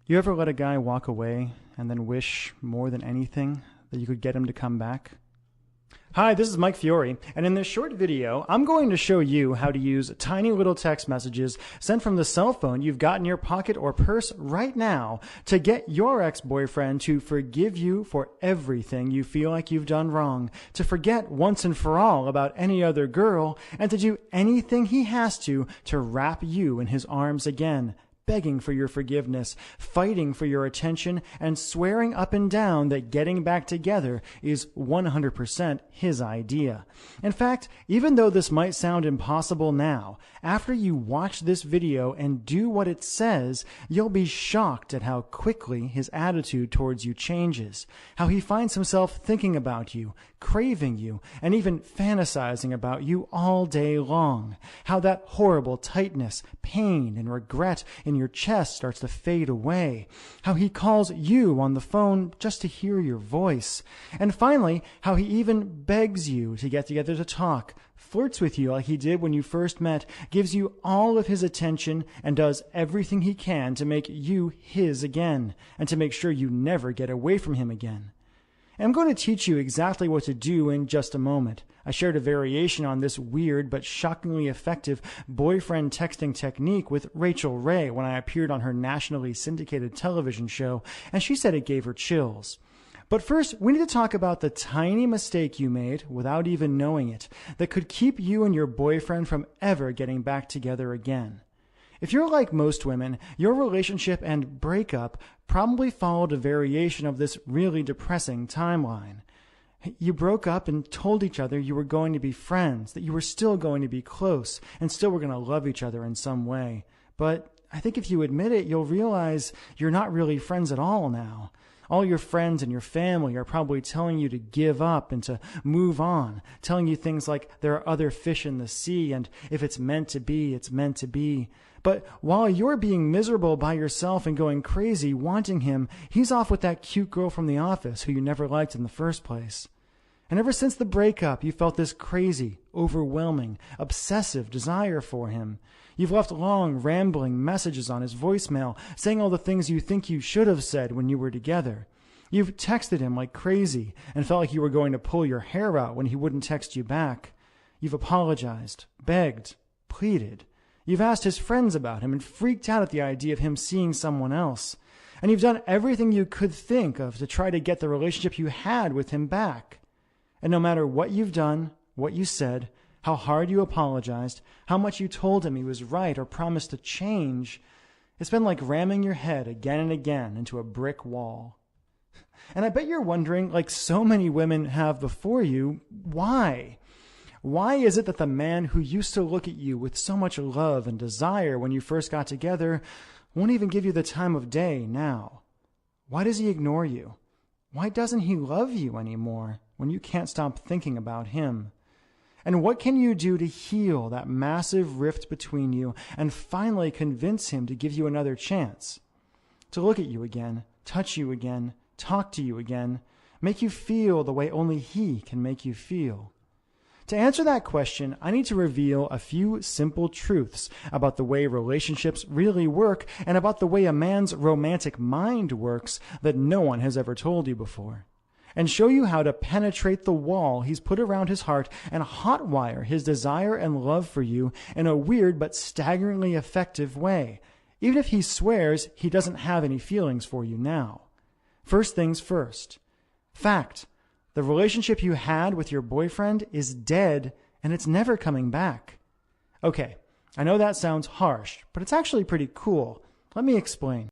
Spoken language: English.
You ever let a guy walk away and then wish more than anything that you could get him to come back? Hi, this is Mike Fiore, and in this short video, I'm going to show you how to use tiny little text messages sent from the cell phone you've got in your pocket or purse right now to get your ex-boyfriend to forgive you for everything you feel like you've done wrong, to forget once and for all about any other girl, and to do anything he has to wrap you in his arms again, begging for your forgiveness, fighting for your attention, and swearing up and down that getting back together is 100% his idea. In fact, even though this might sound impossible now, after you watch this video and do what it says, you'll be shocked at how quickly his attitude towards you changes, how he finds himself thinking about you, craving you, and even fantasizing about you all day long, how that horrible tightness, pain, and regret in your chest starts to fade away, how he calls you on the phone just to hear your voice, and finally, how he even begs you to get together to talk, flirts with you like he did when you first met, gives you all of his attention, and does everything he can to make you his again, and to make sure you never get away from him again. I'm going to teach you exactly what to do in just a moment. I shared a variation on this weird but shockingly effective boyfriend texting technique with Rachel Ray when I appeared on her nationally syndicated television show, and she said it gave her chills. But first, we need to talk about the tiny mistake you made without even knowing it that could keep you and your boyfriend from ever getting back together again. If you're like most women, your relationship and breakup probably followed a variation of this really depressing timeline. You broke up and told each other you were going to be friends, that you were still going to be close, and still were going to love each other in some way. But I think if you admit it, you'll realize you're not really friends at all now. All your friends and your family are probably telling you to give up and to move on, telling you things like there are other fish in the sea and if it's meant to be, it's meant to be. But while you're being miserable by yourself and going crazy wanting him, he's off with that cute girl from the office who you never liked in the first place. And ever since the breakup, you felt this crazy, overwhelming, obsessive desire for him. You've left long, rambling messages on his voicemail, saying all the things you think you should have said when you were together. You've texted him like crazy and felt like you were going to pull your hair out when he wouldn't text you back. You've apologized, begged, pleaded. You've asked his friends about him and freaked out at the idea of him seeing someone else. And you've done everything you could think of to try to get the relationship you had with him back. And no matter what you've done, what you said, how hard you apologized, how much you told him he was right or promised to change, it's been like ramming your head again and again into a brick wall. And I bet you're wondering, like so many women have before you, why? Why is it that the man who used to look at you with so much love and desire when you first got together won't even give you the time of day now? Why does he ignore you? Why doesn't he love you anymore when you can't stop thinking about him? And what can you do to heal that massive rift between you and finally convince him to give you another chance? To look at you again, touch you again, talk to you again, make you feel the way only he can make you feel? To answer that question, I need to reveal a few simple truths about the way relationships really work and about the way a man's romantic mind works that no one has ever told you before, and show you how to penetrate the wall he's put around his heart and hotwire his desire and love for you in a weird but staggeringly effective way, even if he swears he doesn't have any feelings for you now. First things first. Fact. The relationship you had with your boyfriend is dead and it's never coming back. Okay, I know that sounds harsh, but it's actually pretty cool. Let me explain.